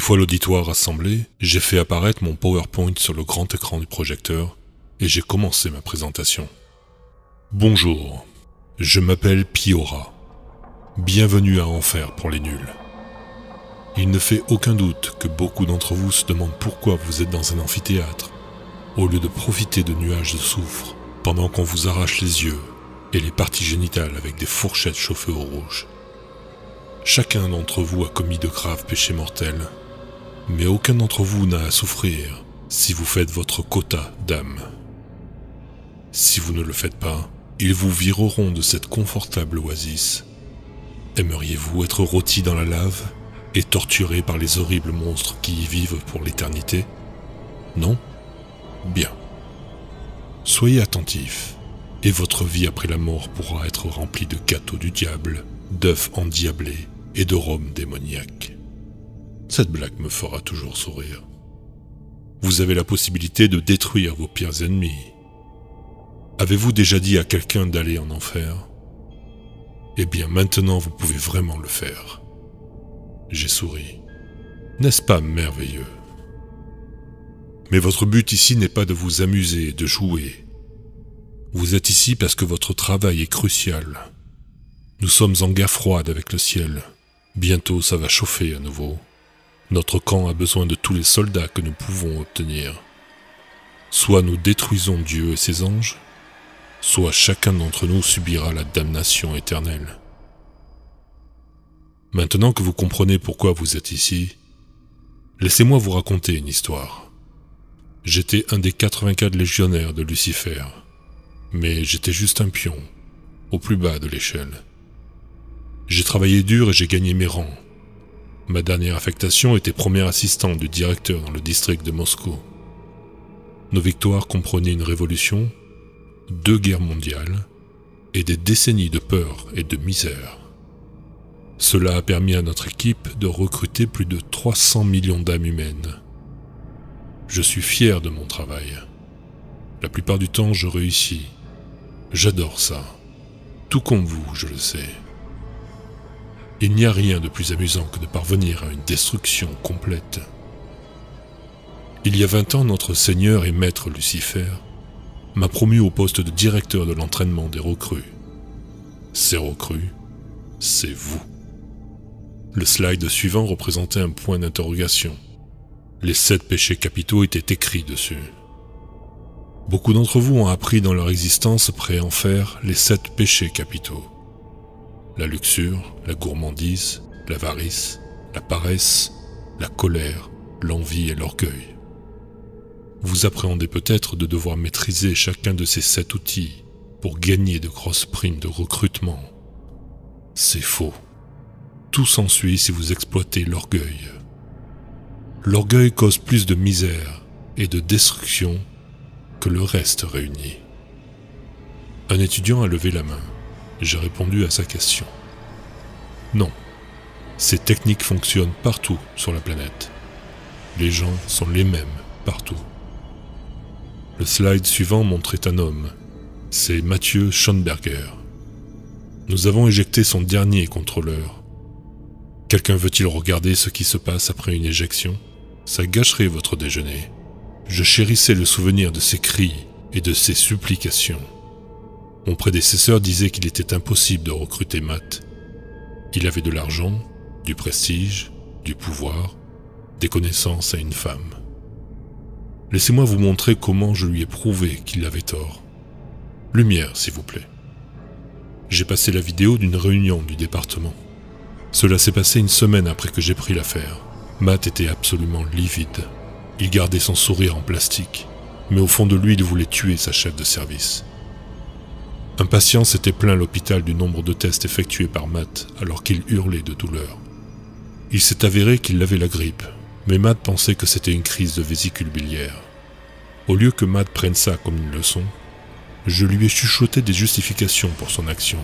Une fois l'auditoire rassemblé, j'ai fait apparaître mon PowerPoint sur le grand écran du projecteur et j'ai commencé ma présentation. Bonjour, je m'appelle Piora. Bienvenue à Enfer pour les nuls. Il ne fait aucun doute que beaucoup d'entre vous se demandent pourquoi vous êtes dans un amphithéâtre, au lieu de profiter de nuages de soufre, pendant qu'on vous arrache les yeux et les parties génitales avec des fourchettes chauffées au rouge. Chacun d'entre vous a commis de graves péchés mortels, mais aucun d'entre vous n'a à souffrir si vous faites votre quota d'âme. Si vous ne le faites pas, ils vous vireront de cette confortable oasis. Aimeriez-vous être rôti dans la lave et torturé par les horribles monstres qui y vivent pour l'éternité? Non? Bien. Soyez attentifs, et votre vie après la mort pourra être remplie de gâteaux du diable, d'œufs endiablés et de rhum démoniaque. Cette blague me fera toujours sourire. Vous avez la possibilité de détruire vos pires ennemis. Avez-vous déjà dit à quelqu'un d'aller en enfer? Eh bien maintenant vous pouvez vraiment le faire. J'ai souri. N'est-ce pas merveilleux? Mais votre but ici n'est pas de vous amuser, de jouer. Vous êtes ici parce que votre travail est crucial. Nous sommes en guerre froide avec le ciel. Bientôt ça va chauffer à nouveau. Notre camp a besoin de tous les soldats que nous pouvons obtenir. Soit nous détruisons Dieu et ses anges, soit chacun d'entre nous subira la damnation éternelle. Maintenant que vous comprenez pourquoi vous êtes ici, laissez-moi vous raconter une histoire. J'étais un des 84 légionnaires de Lucifer, mais j'étais juste un pion, au plus bas de l'échelle. J'ai travaillé dur et j'ai gagné mes rangs. Ma dernière affectation était premier assistant du directeur dans le district de Moscou. Nos victoires comprenaient une révolution, 2 guerres mondiales et des décennies de peur et de misère. Cela a permis à notre équipe de recruter plus de 300 millions d'âmes humaines. Je suis fier de mon travail. La plupart du temps, je réussis. J'adore ça. Tout comme vous, je le sais. Il n'y a rien de plus amusant que de parvenir à une destruction complète. Il y a 20 ans, notre Seigneur et Maître Lucifer m'a promu au poste de directeur de l'entraînement des recrues. Ces recrues, c'est vous. Le slide suivant représentait un point d'interrogation. Les 7 péchés capitaux étaient écrits dessus. Beaucoup d'entre vous ont appris dans leur existence pré-enfer les 7 péchés capitaux. La luxure, la gourmandise, l'avarice, la paresse, la colère, l'envie et l'orgueil. Vous appréhendez peut-être de devoir maîtriser chacun de ces 7 outils pour gagner de grosses primes de recrutement. C'est faux. Tout s'ensuit si vous exploitez l'orgueil. L'orgueil cause plus de misère et de destruction que le reste réuni. Un étudiant a levé la main. J'ai répondu à sa question. Non, ces techniques fonctionnent partout sur la planète. Les gens sont les mêmes partout. Le slide suivant montrait un homme. C'est Mathieu Schoenberger. Nous avons éjecté son dernier contrôleur. Quelqu'un veut-il regarder ce qui se passe après une éjection? Ça gâcherait votre déjeuner. Je chérissais le souvenir de ses cris et de ses supplications. Mon prédécesseur disait qu'il était impossible de recruter Matt. Il avait de l'argent, du prestige, du pouvoir, des connaissances et une femme. Laissez-moi vous montrer comment je lui ai prouvé qu'il avait tort. Lumière, s'il vous plaît. J'ai passé la vidéo d'une réunion du département. Cela s'est passé une semaine après que j'ai pris l'affaire. Matt était absolument livide. Il gardait son sourire en plastique, mais au fond de lui, il voulait tuer sa chef de service. Un patient s'était plaint à l'hôpital du nombre de tests effectués par Matt alors qu'il hurlait de douleur. Il s'est avéré qu'il avait la grippe, mais Matt pensait que c'était une crise de vésicule biliaire. Au lieu que Matt prenne ça comme une leçon, je lui ai chuchoté des justifications pour son action.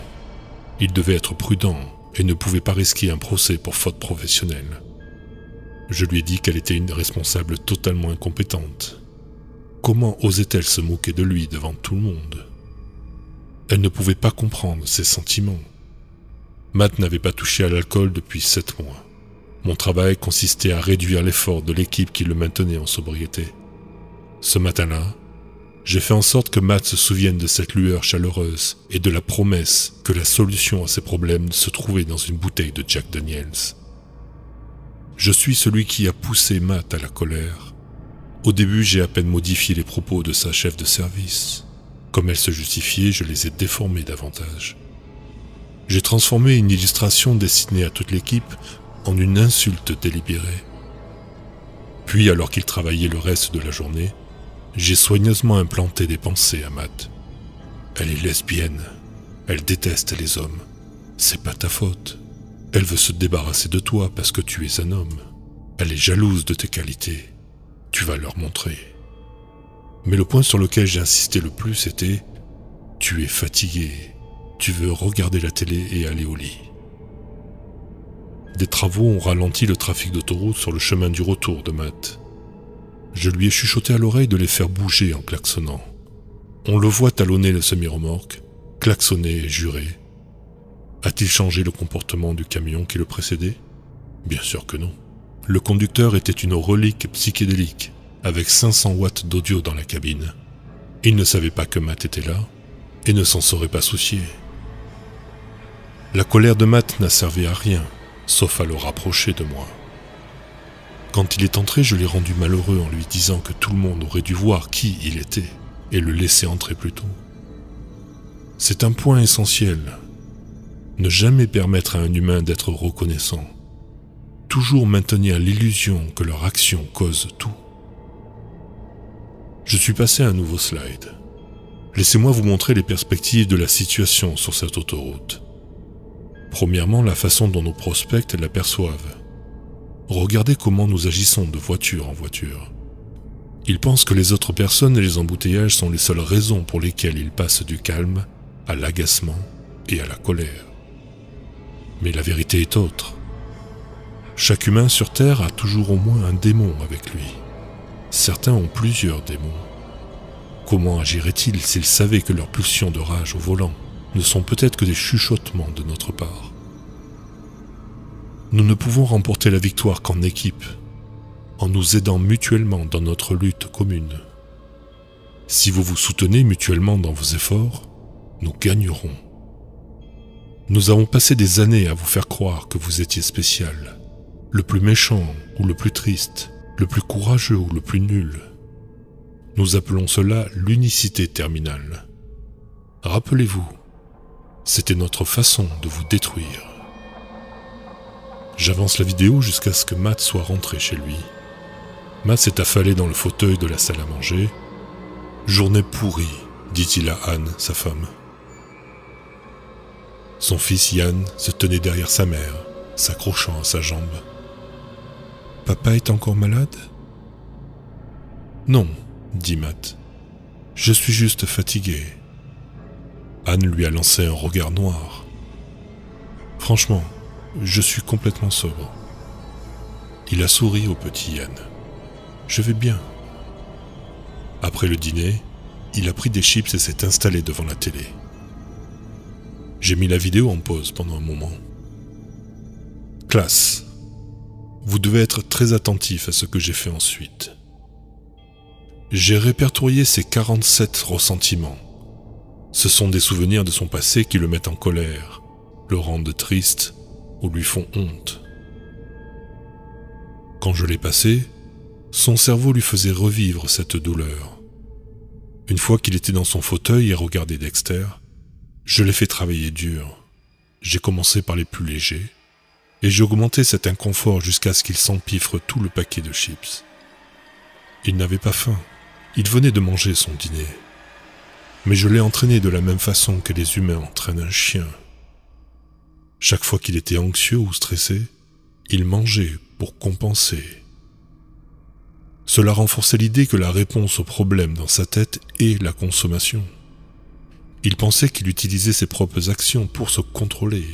Il devait être prudent et ne pouvait pas risquer un procès pour faute professionnelle. Je lui ai dit qu'elle était une responsable totalement incompétente. Comment osait-elle se moquer de lui devant tout le monde? Elle ne pouvait pas comprendre ses sentiments. Matt n'avait pas touché à l'alcool depuis 7 mois. Mon travail consistait à réduire l'effort de l'équipe qui le maintenait en sobriété. Ce matin-là, j'ai fait en sorte que Matt se souvienne de cette lueur chaleureuse et de la promesse que la solution à ses problèmes se trouvait dans une bouteille de Jack Daniels. Je suis celui qui a poussé Matt à la colère. Au début, j'ai à peine modifié les propos de sa chef de service. Comme elle se justifiait, je les ai déformés davantage. J'ai transformé une illustration destinée à toute l'équipe en une insulte délibérée. Puis, alors qu'il travaillait le reste de la journée, j'ai soigneusement implanté des pensées à Matt. Elle est lesbienne. Elle déteste les hommes. C'est pas ta faute. Elle veut se débarrasser de toi parce que tu es un homme. Elle est jalouse de tes qualités. Tu vas leur montrer. Mais le point sur lequel j'ai insisté le plus était « Tu es fatigué. Tu veux regarder la télé et aller au lit. » Des travaux ont ralenti le trafic d'autoroute sur le chemin du retour de Matt. Je lui ai chuchoté à l'oreille de les faire bouger en klaxonnant. On le voit talonner le semi-remorque, klaxonner et jurer. A-t-il changé le comportement du camion qui le précédait? Bien sûr que non. Le conducteur était une relique psychédélique, avec 500 watts d'audio dans la cabine. Il ne savait pas que Matt était là, et ne s'en serait pas soucié. La colère de Matt n'a servi à rien, sauf à le rapprocher de moi. Quand il est entré, je l'ai rendu malheureux en lui disant que tout le monde aurait dû voir qui il était, et le laisser entrer plus tôt. C'est un point essentiel. Ne jamais permettre à un humain d'être reconnaissant. Toujours maintenir l'illusion que leur action cause tout. Je suis passé à un nouveau slide. Laissez-moi vous montrer les perspectives de la situation sur cette autoroute. Premièrement, la façon dont nos prospects l'aperçoivent. Regardez comment nous agissons de voiture en voiture. Ils pensent que les autres personnes et les embouteillages sont les seules raisons pour lesquelles ils passent du calme à l'agacement et à la colère. Mais la vérité est autre. Chaque humain sur Terre a toujours au moins un démon avec lui. Certains ont plusieurs démons. Comment agiraient-ils s'ils savaient que leurs pulsions de rage au volant ne sont peut-être que des chuchotements de notre part? Nous ne pouvons remporter la victoire qu'en équipe, en nous aidant mutuellement dans notre lutte commune. Si vous vous soutenez mutuellement dans vos efforts, nous gagnerons. Nous avons passé des années à vous faire croire que vous étiez spécial, le plus méchant ou le plus triste, le plus courageux ou le plus nul. Nous appelons cela l'unicité terminale. Rappelez-vous, c'était notre façon de vous détruire. J'avance la vidéo jusqu'à ce que Matt soit rentré chez lui. Matt s'est affalé dans le fauteuil de la salle à manger. « Journée pourrie », dit-il à Anne, sa femme. Son fils Yann se tenait derrière sa mère, s'accrochant à sa jambe. « Papa est encore malade ?»« Non, » dit Matt. « Je suis juste fatigué. » Anne lui a lancé un regard noir. « Franchement, je suis complètement sobre. » Il a souri au petit Yann. « Je vais bien. » Après le dîner, il a pris des chips et s'est installé devant la télé. J'ai mis la vidéo en pause pendant un moment. « Classe, vous devez être très attentif à ce que j'ai fait ensuite. J'ai répertorié ses 47 ressentiments. Ce sont des souvenirs de son passé qui le mettent en colère, le rendent triste ou lui font honte. Quand je l'ai passé, son cerveau lui faisait revivre cette douleur. Une fois qu'il était dans son fauteuil et regardait Dexter, je l'ai fait travailler dur. J'ai commencé par les plus légers, et j'ai augmenté cet inconfort jusqu'à ce qu'il s'empiffre tout le paquet de chips. Il n'avait pas faim, il venait de manger son dîner. Mais je l'ai entraîné de la même façon que les humains entraînent un chien. Chaque fois qu'il était anxieux ou stressé, il mangeait pour compenser. Cela renforçait l'idée que la réponse au problème dans sa tête est la consommation. Il pensait qu'il utilisait ses propres actions pour se contrôler.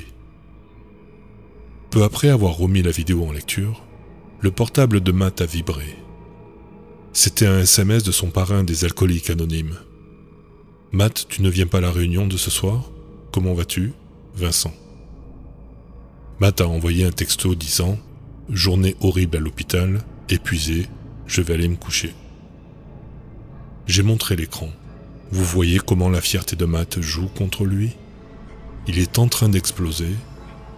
Peu après avoir remis la vidéo en lecture, le portable de Matt a vibré. C'était un SMS de son parrain des alcooliques anonymes. « Matt, tu ne viens pas à la réunion de ce soir? Comment vas-tu? Vincent. » Matt a envoyé un texto disant « Journée horrible à l'hôpital, épuisé, je vais aller me coucher. J'ai montré l'écran. Vous voyez comment la fierté de Matt joue contre lui? Il est en train d'exploser,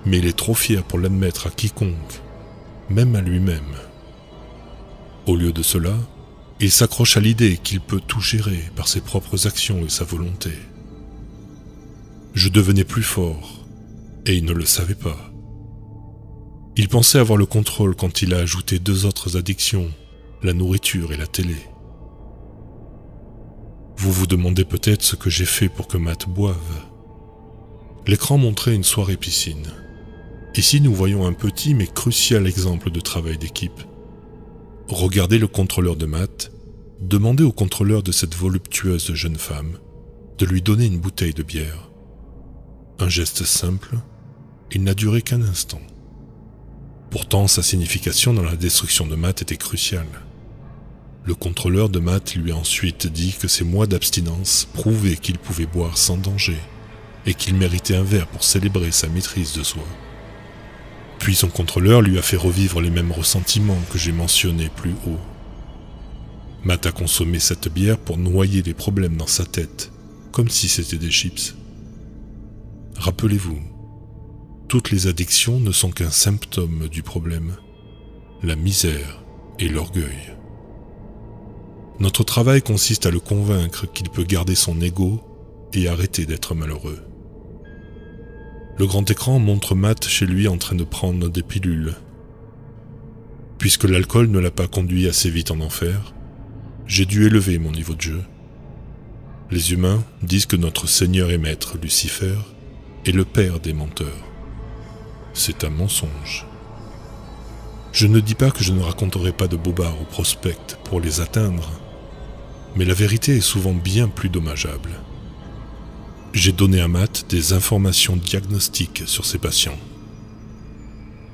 mais il est trop fier pour l'admettre à quiconque, même à lui-même. Au lieu de cela, il s'accroche à l'idée qu'il peut tout gérer par ses propres actions et sa volonté. Je devenais plus fort, et il ne le savait pas. Il pensait avoir le contrôle quand il a ajouté 2 autres addictions, la nourriture et la télé. Vous vous demandez peut-être ce que j'ai fait pour que Matt boive. L'écran montrait une soirée piscine. Ici, nous voyons un petit mais crucial exemple de travail d'équipe. Regardez le contrôleur de Matt, demandez au contrôleur de cette voluptueuse jeune femme de lui donner une bouteille de bière. Un geste simple, il n'a duré qu'un instant. Pourtant, sa signification dans la destruction de Matt était cruciale. Le contrôleur de Matt lui a ensuite dit que ses mois d'abstinence prouvaient qu'il pouvait boire sans danger et qu'il méritait un verre pour célébrer sa maîtrise de soi. Puis son contrôleur lui a fait revivre les mêmes ressentiments que j'ai mentionnés plus haut. Matt a consommé cette bière pour noyer les problèmes dans sa tête, comme si c'était des chips. Rappelez-vous, toutes les addictions ne sont qu'un symptôme du problème, la misère et l'orgueil. Notre travail consiste à le convaincre qu'il peut garder son ego et arrêter d'être malheureux. Le grand écran montre Matt chez lui en train de prendre des pilules. Puisque l'alcool ne l'a pas conduit assez vite en enfer, j'ai dû élever mon niveau de jeu. Les humains disent que notre Seigneur et Maître, Lucifer, est le père des menteurs. C'est un mensonge. Je ne dis pas que je ne raconterai pas de bobards aux prospects pour les atteindre, mais la vérité est souvent bien plus dommageable. J'ai donné à Matt des informations diagnostiques sur ses patients.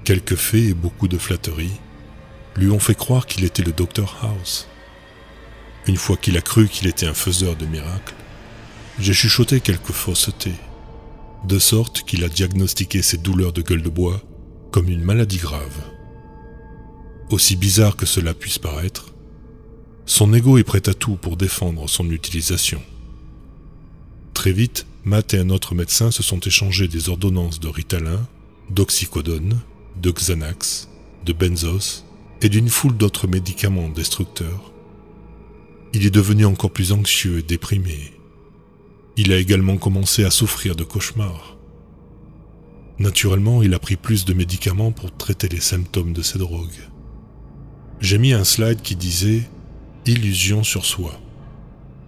Quelques faits et beaucoup de flatteries lui ont fait croire qu'il était le Dr House. Une fois qu'il a cru qu'il était un faiseur de miracles, j'ai chuchoté quelques faussetés, de sorte qu'il a diagnostiqué ses douleurs de gueule de bois comme une maladie grave. Aussi bizarre que cela puisse paraître, son ego est prêt à tout pour défendre son utilisation. Très vite, Matt et un autre médecin se sont échangés des ordonnances de Ritalin, d'oxycodone, de Xanax, de benzos et d'une foule d'autres médicaments destructeurs. Il est devenu encore plus anxieux et déprimé. Il a également commencé à souffrir de cauchemars. Naturellement, il a pris plus de médicaments pour traiter les symptômes de ces drogues. J'ai mis un slide qui disait « Illusion sur soi ».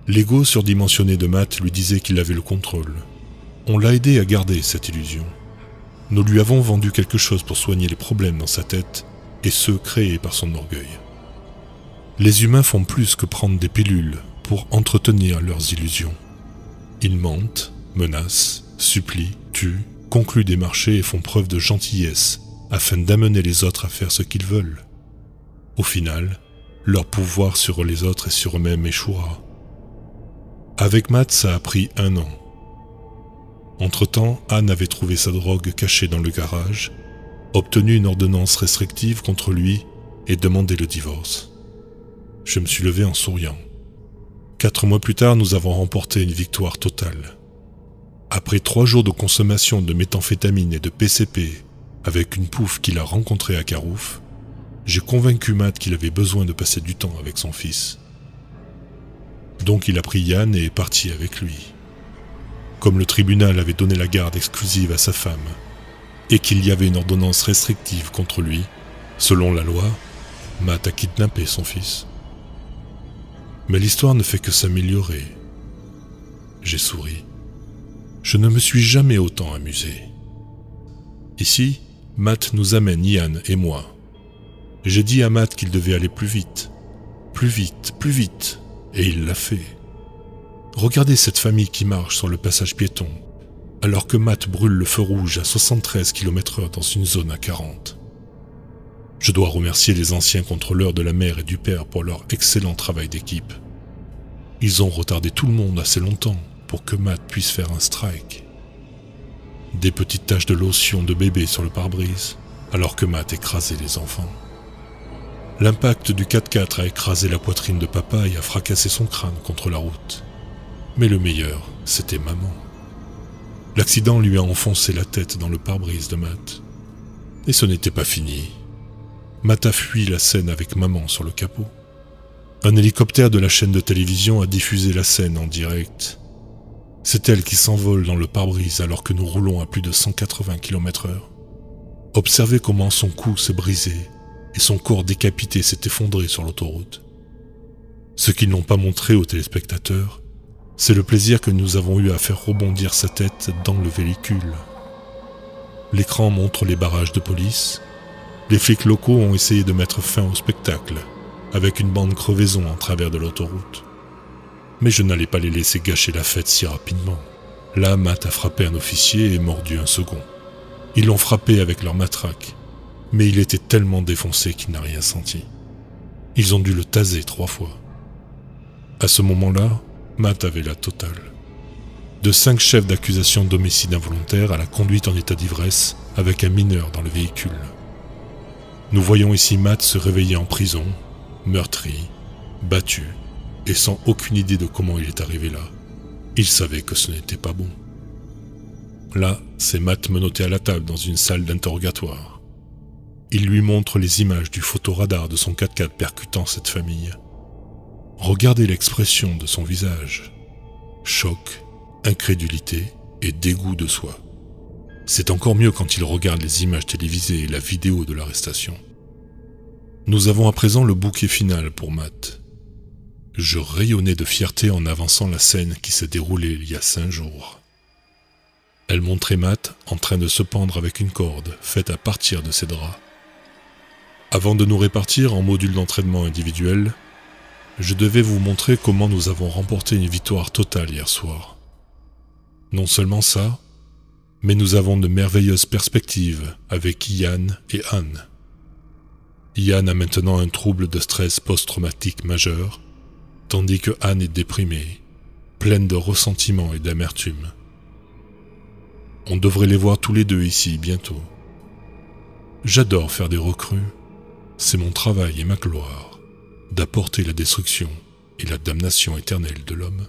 L'ego surdimensionné de Matt lui disait qu'il avait le contrôle. On l'a aidé à garder cette illusion. Nous lui avons vendu quelque chose pour soigner les problèmes dans sa tête et ceux créés par son orgueil. Les humains font plus que prendre des pilules pour entretenir leurs illusions. Ils mentent, menacent, supplient, tuent, concluent des marchés et font preuve de gentillesse afin d'amener les autres à faire ce qu'ils veulent. Au final, leur pouvoir sur les autres et sur eux-mêmes échouera. Avec Matt, ça a pris 1 an. Entre-temps, Anne avait trouvé sa drogue cachée dans le garage, obtenu une ordonnance restrictive contre lui et demandé le divorce. Je me suis levé en souriant. 4 mois plus tard, nous avons remporté une victoire totale. Après 3 jours de consommation de méthamphétamine et de PCP avec une pouffe qu'il a rencontrée à Carouf, j'ai convaincu Matt qu'il avait besoin de passer du temps avec son fils. Donc il a pris Yann et est parti avec lui. Comme le tribunal avait donné la garde exclusive à sa femme, et qu'il y avait une ordonnance restrictive contre lui, selon la loi, Matt a kidnappé son fils. Mais l'histoire ne fait que s'améliorer. J'ai souri. Je ne me suis jamais autant amusé. Ici, Matt nous amène Yann et moi. J'ai dit à Matt qu'il devait aller plus vite. Plus vite, plus vite. Et il l'a fait. Regardez cette famille qui marche sur le passage piéton, alors que Matt brûle le feu rouge à 73 km/h dans une zone à 40. Je dois remercier les anciens contrôleurs de la mère et du père pour leur excellent travail d'équipe. Ils ont retardé tout le monde assez longtemps pour que Matt puisse faire un strike. Des petites taches de lotion de bébé sur le pare-brise, alors que Matt écrasait les enfants. L'impact du 4x4 a écrasé la poitrine de papa et a fracassé son crâne contre la route. Mais le meilleur, c'était maman. L'accident lui a enfoncé la tête dans le pare-brise de Matt. Et ce n'était pas fini. Matt a fui la scène avec maman sur le capot. Un hélicoptère de la chaîne de télévision a diffusé la scène en direct. C'est elle qui s'envole dans le pare-brise alors que nous roulons à plus de 180 km/h. Observez comment son cou s'est brisé et son corps décapité s'est effondré sur l'autoroute. Ce qu'ils n'ont pas montré aux téléspectateurs, c'est le plaisir que nous avons eu à faire rebondir sa tête dans le véhicule. L'écran montre les barrages de police. Les flics locaux ont essayé de mettre fin au spectacle, avec une bande crevaison en travers de l'autoroute. Mais je n'allais pas les laisser gâcher la fête si rapidement. Là, Matt a frappé un officier et mordu un second. Ils l'ont frappé avec leur matraque, mais il était tellement défoncé qu'il n'a rien senti. Ils ont dû le taser 3 fois. À ce moment-là, Matt avait la totale. De 5 chefs d'accusation d'homicide involontaire à la conduite en état d'ivresse avec un mineur dans le véhicule. Nous voyons ici Matt se réveiller en prison, meurtri, battu, et sans aucune idée de comment il est arrivé là. Il savait que ce n'était pas bon. Là, c'est Matt menotté à la table dans une salle d'interrogatoire. Il lui montre les images du photoradar de son 4x4 percutant cette famille. Regardez l'expression de son visage. Choc, incrédulité et dégoût de soi. C'est encore mieux quand il regarde les images télévisées et la vidéo de l'arrestation. Nous avons à présent le bouquet final pour Matt. Je rayonnais de fierté en avançant la scène qui s'est déroulée il y a 5 jours. Elle montrait Matt en train de se pendre avec une corde faite à partir de ses draps. Avant de nous répartir en modules d'entraînement individuels, je devais vous montrer comment nous avons remporté une victoire totale hier soir. Non seulement ça, mais nous avons de merveilleuses perspectives avec Ian et Anne. Ian a maintenant un trouble de stress post-traumatique majeur, tandis que Anne est déprimée, pleine de ressentiment et d'amertume. On devrait les voir tous les deux ici bientôt. J'adore faire des recrues. C'est mon travail et ma gloire d'apporter la destruction et la damnation éternelle de l'homme.